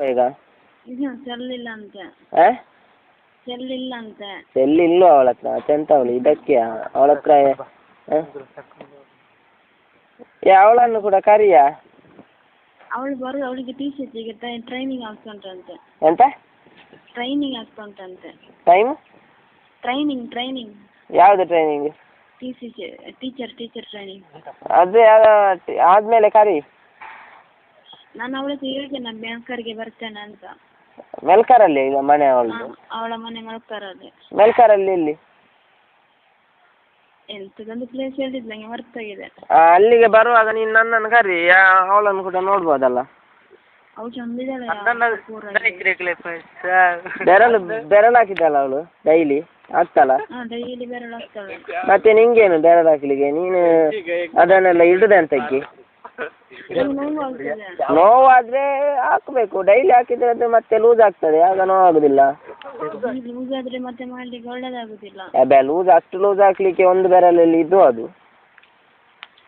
ಈಗ ಸೆಲ್ಲಿಲ್ಲ ಅಂತೆ. ಸೆಲ್ಲಿಲ್ಲ ಅಂತೆ. ಸೆಲ್ ಇಲ್ವ ಅವಳ ಹತ್ರ? ಎಂತ ಅವಳು ಇದಕ್ಕೆ ಅವಳ ಹತ್ರ ಅವಳನ್ನು ಕೂಡ ಕರಿಯ. ಅವಳು ಬರೋದು ಅವಳಿಗೆ ಟೀಚರ್ಸ್ ಈಗ ಟ್ರೈನಿಂಗ್ ಆಗ್ತಾ ಉಂಟಂತೆ. ಎಂತ ಟ್ರೈನಿಂಗ್ ಆಗ್ತಾ ಉಂಟಂತೆ? ಟೈಮ್ ಟ್ರೈನಿಂಗ್ ಯಾವ್ದು ಟ್ರೈನಿಂಗ್? Teacher training. ಅದೇ ಆದ್ಮೇಲೆ ಕರಿ. ನಾನು ಅವಳ ಹತ್ರ ಹೇಳಿದ್ದೇನೆ ಬ್ಯಾಂಕರ್ಗೆ ಬರ್ತೇನೆ ಅಂತ. ಮೆಲ್ಕರಲ್ಲಿ ಈಗ ಮನೆ ಅವಳದು? ಅವಳ ಮನೆ ಮೆಲ್ಕರಲ್ಲಿ. ಮೆಲ್ಕರಲ್ಲಿ ಎಲ್ಲಿ? ಎಂತದೊಂದು ಪ್ಲೇಸ್ ಹೇಳಿದ್ ನಂಗೆ ಮರ್ತಾಗಿದೆ. ಅಲ್ಲಿಗೆ ಬರುವಾಗ ನೀನು ನನ್ನನ್ನು ಕರಿ, ಅವಳನ್ನು ಕೂಡ ನೋಡ್ಬೋದಲ್ಲ. ಅವಳು ಚಂದಿದ್ದಾಳೆ. ಬೆರಳು ಹಾಕಿದ್ದಲ್ಲ ಅವಳು ಡೈಲಿ ಆಗ್ತಲ್ಲ? ಡೈಲಿ ಬೆರಳು ಹಾಕ್ತಾಳೆ. ಮತ್ತೆ ನಿಂಗೇನು ಬೆರಳು ಹಾಕ್ಲಿಕ್ಕೆ? ನೀನು ಅದನ್ನೆಲ್ಲ ಇಡುದೆ ಅಂತಕ್ಕೆ. ನೋವಾದ್ರೆ ಹಾಕ್ಬೇಕು, ಡೈಲಿ ಹಾಕಿದ್ರೆ ಅದು ಮತ್ತೆ ಲೂಸ್ ಆಗ್ತದೆ, ಆಗ ನೋವಾಗುದಿಲ್ಲ. ಲೂಸ್ ಆದ್ರೆ ಮತ್ತೆ ಮಾಡ್ಲಿಕ್ಕೆ ಒಳ್ಳೇದಾಗುದಿಲ್ಲ. ಲೂಸ್ ಅಷ್ಟು ಲೂಸ್ ಹಾಕ್ಲಿಕ್ಕೆ ಒಂದು ಬೆರಳಲ್ಲಿ ಇದು ಅದು.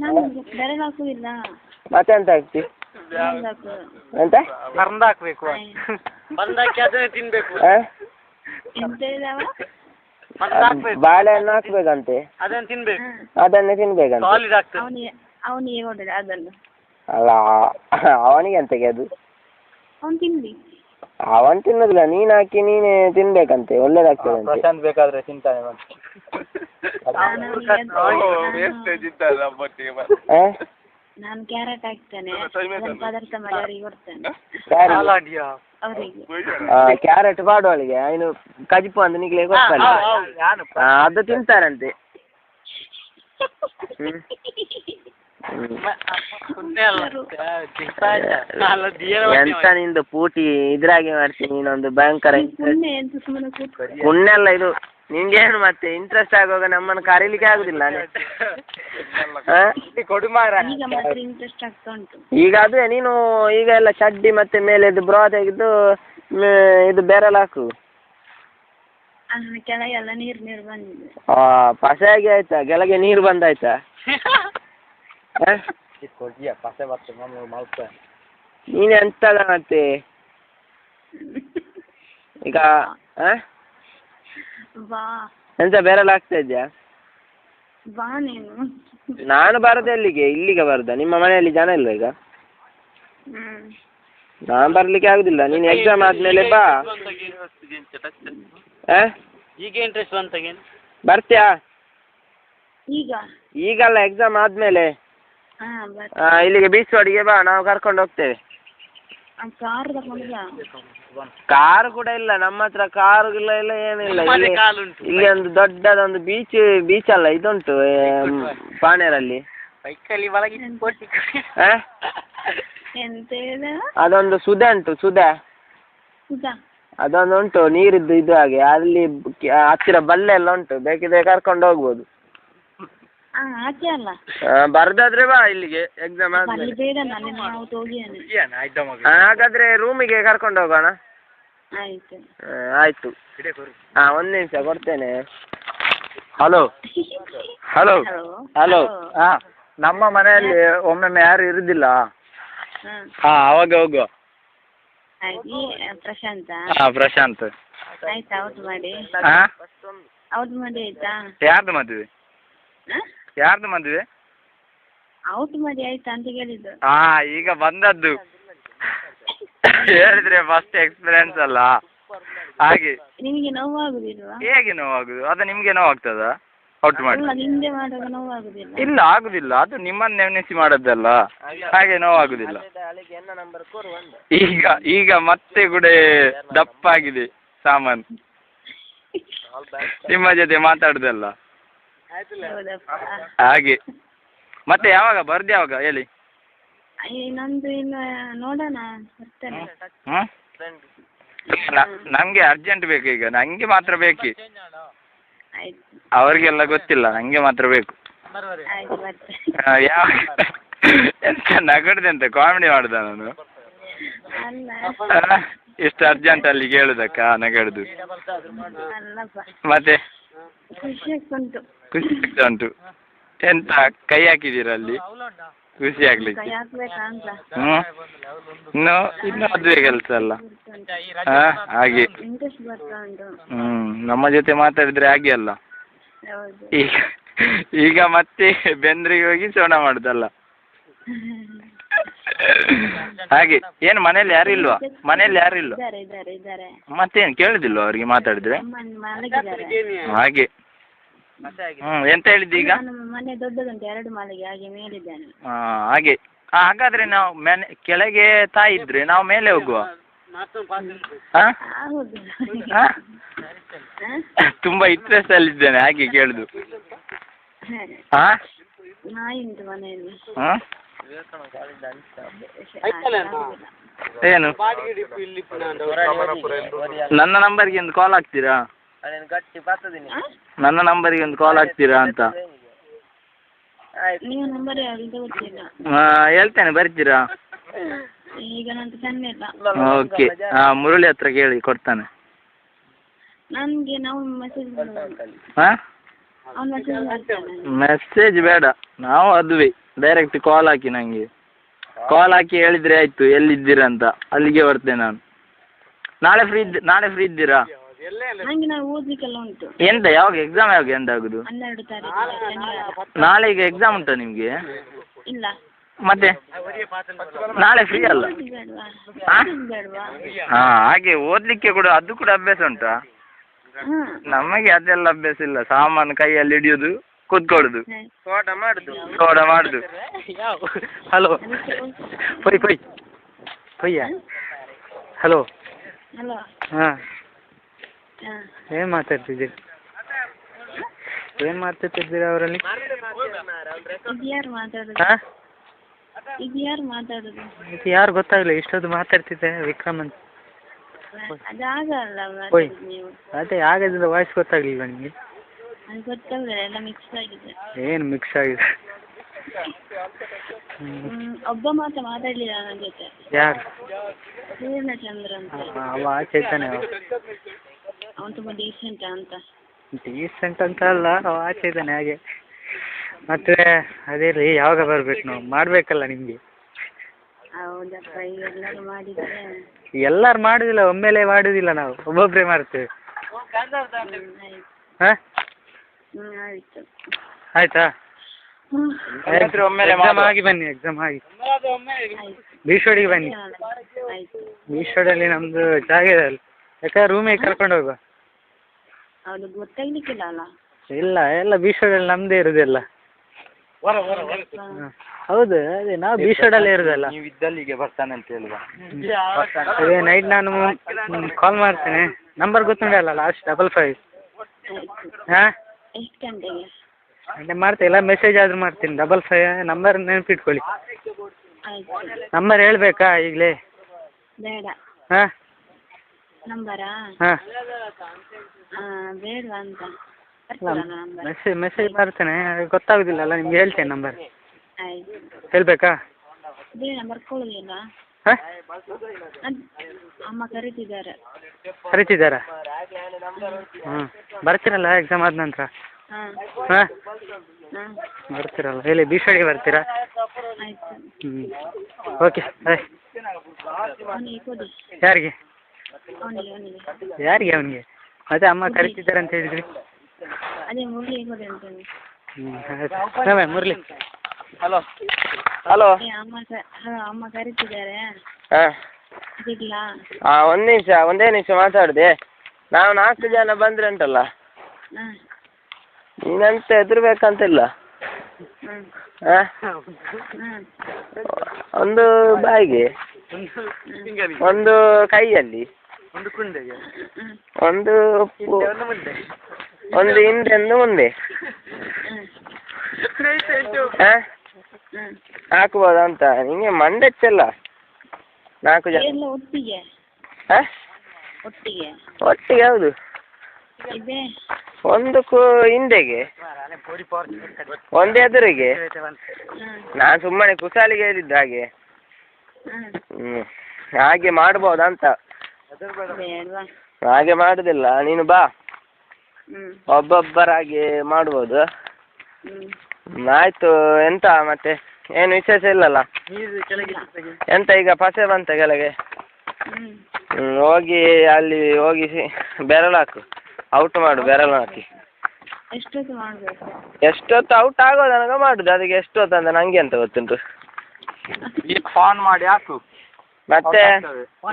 ನಾನು ಬೆರಳು ಹಾಕುದಿಲ್ಲ. ಮತ್ತೆ ಎಂತ ಹಾಕ್ತಿ? ಎಂತ ಹಾಕ್ಬೇಕು, ತಿನ್ಬೇಕು. ಬಾಳೆಹಣ್ಣು ಹಾಕ್ಬೇಕಂತೆ, ಅದನ್ನೇ ತಿನ್ಬೇಕಂತೆ. ಅವನಿಗೆ ಕೊಡೋದು ಅದನ್ನು. ಅಲ್ಲ ಅವನಿಗೆ ಎಂತಕ್ಕೆ ಅದು? ಅವನು ತಿನ್ಲಿ. ಅವನ್ ತಿನ್ನೋದಿಲ್ಲ, ನೀನ್ ಹಾಕಿ ನೀನೆ ತಿನ್ಬೇಕಂತೆ, ಒಳ್ಳೇದಾಗ್ತದೆ. ಬೇಕಾದ್ರೆ ತಿಂತಾನೆ. ನಾನು ಕ್ಯಾರೆಟ್ ಹಾಕ್ತೇನೆ, ಪದಾರ್ಥ ಮಾಡಿ ಅವರಿಗೆ ಕೊಡ್ತೇನೆ. ಕ್ಯಾರೆಟ್ ಪಾಡುವಳಿಗೆ ಅವನು ಕಜಿಪು ಅಂತ ನಿಗ್ಲೇ ಕೊಡ್ತಾನೆ, ಅದು ತಿಂತಾರಂತೆ. ಎಂತ ನಿಂದು ಪೂಟಿ ಇದ್ರಾಗೆ ಮಾಡ್ತೀನಿ ನೀನೊಂದು ಭಯಂಕರ ಪುಣ್ಯ ಅಲ್ಲ ಇದು ನಿಂಗೇನು. ಮತ್ತೆ ಇಂಟ್ರೆಸ್ಟ್ ಆಗುವಾಗ ನಮ್ಮನ್ನು ಕರೀಲಿಕ್ಕೆ ಆಗುದಿಲ್ಲ. ಈಗ ಅದೇ ನೀನು ಈಗ ಎಲ್ಲ ಚಡ್ಡಿ ಮತ್ತೆ ಮೇಲೆ ಇದು ಬ್ರಾ ತೆಗೆದು ಇದು ಬೆರಳು ಹಾಕು. ಕೆಳಗೆಲ್ಲ ನೀರು ಬಂದಿದೆ. ಪಸೆಯಾಗಿ ಆಯ್ತಾ? ಕೆಳಗೆ ನೀರು ಬಂದಾಯ್ತಾ? ನೀನು ಎಂತಲ್ಲ ಮತ್ತೆ ಈಗ ಎಂತ ಬೆರಳು ಆಗ್ತಾ ಇದ್ಯಾ? ನಾನು ಬರೋದು ಎಲ್ಲಿಗೆ? ಇಲ್ಲಿಗೆ ಬರುದಾ? ನಿಮ್ಮ ಮನೆಯಲ್ಲಿ ಜನ ಇಲ್ವಾ ಈಗ? ನಾನು ಬರ್ಲಿಕ್ಕೆ ಆಗುದಿಲ್ಲ. ನೀನು ಎಕ್ಸಾಮ್ ಆದ್ಮೇಲೆ ಬಾ. ಈಗ ಇಂಟ್ರೆಸ್ಟ್ ಬಂತಾಗೆ ಬರ್ತೀಯಾ? ಈಗಲ್ಲ, ಎಕ್ಸಾಮ್ ಆದ್ಮೇಲೆ ಇಲ್ಲಿಗೆ ಬೀಚೋಡಿಗೆ ಬಾ, ನಾವು ಕರ್ಕೊಂಡು ಹೋಗ್ತೇವೆ. ಕಾರು ಕೂಡ ಇಲ್ಲ ನಮ್ಮ ಹತ್ರ, ಕಾರು ಇಲ್ಲ ಏನಿಲ್ಲ. ಇಲ್ಲಿ ಒಂದು ದೊಡ್ಡದೊಂದು ಬೀಚ್ ಅಲ್ಲ ಇದುಂಟು ಪಾನೇರಲ್ಲಿ. ಅದೊಂದು ಸುದೆ ಉಂಟು, ಅದೊಂದು ಉಂಟು ನೀರಿದ್ದು ಇದು ಹಾಗೆ. ಅಲ್ಲಿ ಹತ್ತಿರ ಬಲ್ಲೆ ಎಲ್ಲ ಉಂಟು, ಬೇಕಿದ್ರೆ ಕರ್ಕೊಂಡು ಹೋಗ್ಬೋದು. ಬರ್ದಾದ್ರೆ ಬಾ ಇಲ್ಲಿಗೆ ಎಕ್ಸಾಮ್ ಹಾಗಾದ್ರೆ ರೂಮಿಗೆ ಕರ್ಕೊಂಡು ಹೋಗೋಣ. ಆಯ್ತು. ಒಂದ್ ನಿಮಿಷ ಕೊಡ್ತೇನೆ. ಹಲೋ. ನಮ್ಮ ಮನೆಯಲ್ಲಿ ಒಮ್ಮೊಮ್ಮೆ ಯಾರು ಇರುದಿಲ್ಲ, ಅವಾಗ ಹೋಗುವ. ಪ್ರಶಾಂತ್ ಯಾರ್ದು ಮದುವೆ? ಔಟ್ ಮಾಡಿ ಆಯ್ತಾ ಅಂತ ಕೇಳಿದ್ದು. ಈಗ ಬಂದದ್ದು ಹೇಳಿದ್ರೆ ಫಸ್ಟ್ ಎಕ್ಸ್ಪೀರಿಯನ್ಸ್ ಅಲ್ಲ, ಹಾಗೆ. ನಿಮಗೆ ನೋವಾಗುದಿಲ್ವಾ? ಹೇಗೆ ನೋವಾಗುದು? ಅದು ನಿಮ್ಗೆ ನೋವಾಗ್ತದ ಔಟ್ ಮಾಡಿ? ನಿಮ್ಗೆ ಮಾಡುವಾಗ ನೋವಾಗುದಿಲ್ಲ? ಇಲ್ಲ, ಆಗುದಿಲ್ಲ. ಅದು ನಿಮ್ಮನ್ನ ನೆನೆಸಿ ಮಾಡೋದಲ್ಲ, ಹಾಗೆ ನೋವಾಗುದಿಲ್ಲ. ಈಗ ಮತ್ತೆ ಕೂಡ ದಪ್ಪಾಗಿದೆ ಸಾಮಾನು, ನಿಮ್ಮ ಜೊತೆ ಮಾತಾಡುದಲ್ಲ ಹಾಗೆ. ಮತ್ತೆ ಯಾವಾಗ ಬರ್ದು? ಯಾವಾಗ ಹೇಳಿ? ನಂದು ಇನ್ನು ನೋಡೋಣ, ಬರ್ತೇನೆ. ನಮ್ಗೆ ಅರ್ಜೆಂಟ್ ಬೇಕು ಈಗ, ನಂಗೆ ಮಾತ್ರ ಬೇಕು. ಅವ್ರಿಗೆಲ್ಲ ಗೊತ್ತಿಲ್ಲ, ನಂಗೆ ಮಾತ್ರ ಬೇಕು. ಯಾವ ಎಂತ ನಗಡ್ದಂತೆ ಕಾಮಿಡಿ ಮಾಡುದ ನಾನು? ಎಷ್ಟು ಅರ್ಜೆಂಟ್ ಅಲ್ಲಿ ಕೇಳುದಕ್ಕ ನಗಡ್ದು? ಮತ್ತೆ ಖುಷಿ ಆಗ್ತಾ ಉಂಟು. ಎಂತ ಕೈ ಹಾಕಿದ್ದೀರಾ ಅಲ್ಲಿ ಖುಷಿ ಆಗ್ಲಿಕ್ಕೆ? ಕೈ ಹಾಕ್ಬೇಕಾ ಅಂತ. ಇನ್ನು ಅದುವೇ ಕೆಲಸ ಅಲ್ಲ. ಹಾಗೆ ಇಂಟ್ರೆಸ್ಟ್ ಬರ್ತಾ ಉಂಟು. ನಮ್ಮ ಜೊತೆ ಮಾತಾಡಿದ್ರೆ ಹಾಗೆ ಅಲ್ಲ. ಹೌದು. ಈಗ ಮತ್ತೆ ಬೆಂದ್ರಿಗೆ ಹೋಗಿ ಸೋಣ ಮಾಡುದಲ್ಲ. ಹಾಗೆ ಏನು ಮನೇಲಿ ಯಾರು ಇಲ್ವಾ? ಮನೇಲಿ ಯಾರು ಇಲ್ವಾ? ಇದ್ದಾರೆ. ಮತ್ತೇನು ಕೇಳುದಿಲ್ವಾ ಅವ್ರಿಗೆ ಮಾತಾಡಿದ್ರೆ? ಹಾಗೆ ಎಂತ ಹೇಳಿದ್ದು ಈಗ? ಮನೆ ದೊಡ್ಡದುಂಟು, 2 ಮಾಳಿಗೆ, ಹಾಗೆ ಮೇಲಿದ್ದಾನೆ. ಹಾಗೆ ಹಾಗಾದ್ರೆ ನಾವು ಕೆಳಗೆ ತಾಯಿ ಇದ್ರೆ ನಾವು ಮೇಲೆ ಹೋಗುವ. ತುಂಬಾ ಇಂಟ್ರೆಸ್ಟ್ ಅಲ್ಲಿ ಇದ್ದೇನೆ ಹಾಗೆ ಕೇಳುದು. ನಾಯಿ ಉಂಟು ಮನೆಯಲ್ಲಿ. ಏನು ನನ್ನ ನಂಬರ್ಗೆ ಒಂದು ಕಾಲ್ ಆಗ್ತೀರಾ? ನನ್ನ ನಂಬರಿಗೆ ಒಂದು ಕಾಲ್ ಆಗ್ತೀರಾ ಅಂತ. ನೀವು ನಂಬರ್ ಯಾವ್ದು ಗೊತ್ತಿಲ್ಲ. ಹೇಳ್ತೇನೆ, ಬರ್ತೀರಾ? ಈಗ ನಂದು ಸಣ್ಣ ಇಲ್ಲ. ಓಕೆ, ಮುರಳಿ ಹತ್ರ ಕೇಳಿ ಕೊಡ್ತಾನೆ. ನನಗೆ ನಾವು ಮೆಸೇಜ್ ಮೆಸೇಜ್ ಬೇಡ, ನಾವು ಅದುವೇ ಡೈರೆಕ್ಟ್ ಕಾಲ್ ಹಾಕಿ, ನನಗೆ ಕಾಲ್ ಹಾಕಿ ಹೇಳಿದ್ರೆ ಆಯ್ತು ಎಲ್ಲಿದ್ದೀರಾ ಅಂತ, ಅಲ್ಲಿಗೆ ಬರ್ತೇನೆ ನಾನು. ನಾಳೆ ಫ್ರೀ ಇದ್ದೀರಾ? ನಂಗೆ ನಾವು ಓದ್ಲಿಕ್ಕೆಲ್ಲ ಉಂಟು. ಎಂತ ಯಾವಾಗ ಎಕ್ಸಾಮ್ ಯಾವಾಗ ಎಂತ ಆಗುದು? 12 ತಾರೀಕು. ನಾಳೆ ಈಗ ಎಕ್ಸಾಮ್ ಉಂಟಾ ನಿಮ್ಗೆ? ಇಲ್ಲ. ಮತ್ತೆ ನಾಳೆ ಫ್ರೀ ಅಲ್ಲ? ಹಾಗೆ ಓದ್ಲಿಕ್ಕೆ ಕೂಡ ಅದು ಕೂಡ ಅಭ್ಯಾಸ ಉಂಟಾ? ನಮಗೆ ಅದೆಲ್ಲ ಅಭ್ಯಾಸ ಇಲ್ಲ. ಸಾಮಾನು ಕೈಯಲ್ಲಿ ಹಿಡಿಯೋದು, ಕೂತ್ಕೊಳ್ಳುದು, ಸ್ಫೋಟ ಮಾಡುದು. ಹಲೋ ಪೊಯ್ಯ ಹಲೋ. ಹಾಂ, ಏನು ಮಾತಾಡ್ತಿದ್ದೀರಿ? ಏನು ಮಾತಾಡ್ತಿದ್ದೀರಿ ಅವರಲ್ಲಿ? ಇದು ಯಾರು ಗೊತ್ತಾಗಲಿಲ್ಲ. ಇಷ್ಟೊಂದು ಮಾತಾಡ್ತಿದ್ದೆ ವಿಕ್ರಮ್ ಅಂತ. ಅದೇ ಆಗದಿಲ್ಲ, ವಾಯ್ಸ್ ಗೊತ್ತಾಗ್ಲಿಲ್ಲ ನಿಮಗೆ? ಏನು ಮಿಕ್ಸ್ ಆಗಿದೆ? ಒಬ್ಬ ಮಾತ್ರ ಮಾತಾಡ್ಲಿಲ್ಲ ನನ್ನ ಜೊತೆ. ಯಾರು? ಪೂರ್ಣಚಂದ್ರ ಅಂತ. ಅವ ಆಚೆ ಇದ್ದಾನೆ. ಅವನು ತುಂಬ ಡೀಸೆಂಟ್ ಅಂತ. ಡೀಸೆಂಟ್ ಅಂತ ಅಲ್ಲ, ಅವ ಆಚೆ ಇದ್ದಾನೆ ಹಾಗೆ. ಮತ್ತೆ ಅದೇ ರೀ, ಯಾವಾಗ ಬರ್ಬೇಕು? ನಾವು ಮಾಡಬೇಕಲ್ಲ ನಿಮಗೆ. ಹೌದಪ್ಪ, ಈಗ ಎಲ್ಲರೂ ಮಾಡಿದರೆ. ಎಲ್ಲರೂ ಮಾಡುದಿಲ್ಲ, ಒಮ್ಮೆಲೇ ಮಾಡುದಿಲ್ಲ, ನಾವು ಒಬ್ಬೊಬ್ಬರೇ ಮಾಡ್ತೇವೆ. ಹಾಂ, ಆಯಿತು. ಆಯ್ತಾ? ಎಕ್ಸಾಮ್ ಆಗಿ ಬನ್ನಿ, ಎಕ್ಸಾಮ್ ಆಗಿ ಬೀಶ್ವಡಿಗೆ ಬನ್ನಿ. ಬೀಶ್ವಡಿಯಲ್ಲಿ ನಮ್ಮದು ಜಾಗ ಇದೆ ಅಲ್ಲಿ. ಯಾಕಂದ್ರೆ ರೂಮಿಗೆ ಕರ್ಕೊಂಡು ಹೋಗುವ. ಹೌದು, ಗೊತ್ತಾಗ್ಲಿಕ್ಕಿಲ್ಲ ಅಲ್ಲ? ಇಲ್ಲ, ಎಲ್ಲ ಬೀಶ್ವಡಿಯಲ್ಲಿ ನಮ್ಮದೇ ಇರೋದೆಲ್ಲ. ಹೌದು, ಅದೇ ನಾವು ಬೀಶ್ವಡಲ್ಲೇ ಇರೋದಲ್ಲ. ನೀವು ಇದ್ದಲ್ಲಿಗೆ ಬರ್ತಾನೆ ಅಂತ ಹೇಳುವ. ಅದೇ ನೈಟ್ ನಾನು ಕಾಲ್ ಮಾಡ್ತೇನೆ. ನಂಬರ್ ಗೊತ್ತುಂಟಲ್ಲ, ಲಾಸ್ಟ್ 55. ಹಾಂ, ಎಷ್ಟು ಗಂಟೆಗೆ? ಗಂಟೆ ಮಾಡ್ತೇನೆ, ಇಲ್ಲ ಮೆಸೇಜ್ ಆದರೂ ಮಾಡ್ತೀನಿ. 55 ನಂಬರ್ ನೆನಪಿಟ್ಕೊಳ್ಳಿ. ನಂಬರ್ ಹೇಳ್ಬೇಕಾ ಈಗಲೇ? ಬೇಡ. ಹಾಂ, ನಂಬರಾ? ಹಾಂ, ಬೇಡವಾ ಅಂತ. ಮೆಸೇಜ್ ಮಾಡ್ತೇನೆ, ಗೊತ್ತಾಗೋದಿಲ್ಲ ಅಲ್ಲ ನಿಮ್ಗೆ, ಹೇಳ್ತೇನೆ ನಂಬರ್. ಆಯ್ತು. ಹೇಳ್ಬೇಕಾ? ಬೇಡ, ಬರ್ಕೊಳ್ಳೋದಿಲ್ಲ. ಹಾಂ, ಅಮ್ಮ ಕರೀತಿದ್ದಾರೆ. ಕರೀತಿದ್ದಾರಾ? ಹ್ಞೂ, ಬರ್ತೀರಲ್ಲ ಎಕ್ಸಾಮ್ ಆದ ನಂತರ? ಹಾಂ. ಹಾಂ, ಬರ್ತೀರಲ್ಲ? ಹೇಳಿ, ಬೀಶ್ವಡಿಗೆ ಬರ್ತೀರಾ? ಆಯ್ತು. ಹ್ಞೂ, ಓಕೆ ಬಾಯ್. ಅವನಿಗೆ ಕೊಡಿ. ಯಾರಿಗೆ? ಅವನಿಗೆ. ಯಾರಿಗೆ? ಅವನಿಗೆ? ಅದೇ ಅಮ್ಮ ಕರೀತಿದ್ದಾರೆ ಅಂತ ಹೇಳಿದ್ರಿ. ಅದೇ ಮುರಳಿ ಕೊಡಿ ಅಂತಾನೆ. ಹ್ಞೂ, ಮುರಳಿ. Hello hello. ಅಮ್ಮ ಕರೀತಿದ್ದಾರೆ. ಹಾಂ, ಸಿಗ್ಲಾ? ಒಂದೇ ನಿಮಿಷ ಮಾತಾಡಿದೆ. ನಾವು 4 ಜನ ಬಂದ್ರೆ ಉಂಟಲ್ಲ, ನೀನಂತ ಹೆದರ್ಬೇಕಂತಿಲ್ಲ. ಒಂದು ಬಾಯಿಗೆ, ಒಂದು ಕೈಯಲ್ಲಿ, ಒಂದು ಹಿಂದೆ, ಒಂದು ಮುಂದೆ ಹಾಕ್ಬೋದಂತ. ನಿಂಗೆ ಮಂಡೆಚ್ಚಲ್ಲ 4 ಜನ ಒಟ್ಟಿಗೆ. ಒಟ್ಟಿಗೆ ಹೌದು. ಒಂದು ಹಿಂದೆಗೆ, ಒಂದು ಎದುರಿಗೆ. ನಾನು ಸುಮ್ಮನೆ ಕುಸಾಲಿಗೆ ಹೇಳಿದ್ದು ಹಾಗೆ. ಹಾಗೆ ಮಾಡ್ಬೋದಂತ. ಹಾಗೆ ಮಾಡುದಿಲ್ಲ, ನೀನು ಬಾ, ಒಬ್ಬೊಬ್ಬರಾಗಿ ಮಾಡ್ಬೋದು. ಆಯ್ತು. ಎಂತ ಮತ್ತೆ ಏನು ವಿಶೇಷ ಇಲ್ಲಲ್ಲ? ಎಂತ ಈಗ ಪಸೆ ಬಂತ ಕೆಳಗೆ? ಹೋಗಿ ಅಲ್ಲಿ ಹೋಗಿ ಬೆರಳು ಹಾಕು, ಔಟ್ ಮಾಡು ಬೆರಳು ಹಾಕಿ. ಎಷ್ಟೊತ್ತು ಮಾಡಬೇಕು? ಎಷ್ಟೊತ್ತು ಔಟ್ ಆಗೋದು ನನಗೆ ಮಾಡುದು, ಅದಕ್ಕೆ ಎಷ್ಟೊತ್ತು ಅಂತ ನಂಗೆ ಅಂತ ಗೊತ್ತುಂಟು. ಫೋನ್ ಮಾಡಿ ಹಾಕು. ಮತ್ತೆ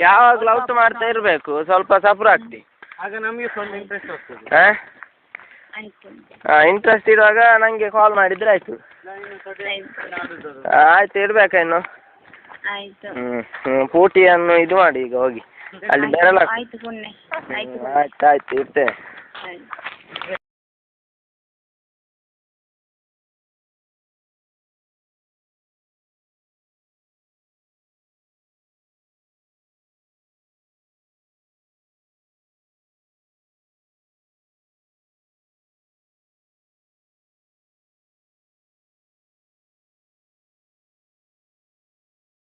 ಯಾವಾಗಲೂ ಔಟ್ ಮಾಡ್ತಾ ಇರಬೇಕು, ಸ್ವಲ್ಪ ಸಪುರ ಆಗ್ತಿ. ಆಗ ನಮಗೆ ಸ್ವಲ್ಪ ಇಂಟ್ರೆಸ್ಟ್ ಆಗ್ತದೆ. ಆಯ್ತು. ಇಂಟ್ರೆಸ್ಟ್ ಇರುವಾಗ ನನಗೆ ಕಾಲ್ ಮಾಡಿದ್ರೆ ಆಯ್ತು. ಆಯ್ತು, ಇಡ್ಬೇಕಾ ಇನ್ನು? ಆಯ್ತು. ಪೂಟಿಯನ್ನು ಇದು ಮಾಡಿ ಈಗ ಹೋಗಿ ಅಲ್ಲಿ ಬೆರಳು. ಆಯ್ತು ಪುಣ್ಯ. ಆಯ್ತು ಆಯ್ತು, ಇರ್ತೇನೆ. ಆಯ್ತು.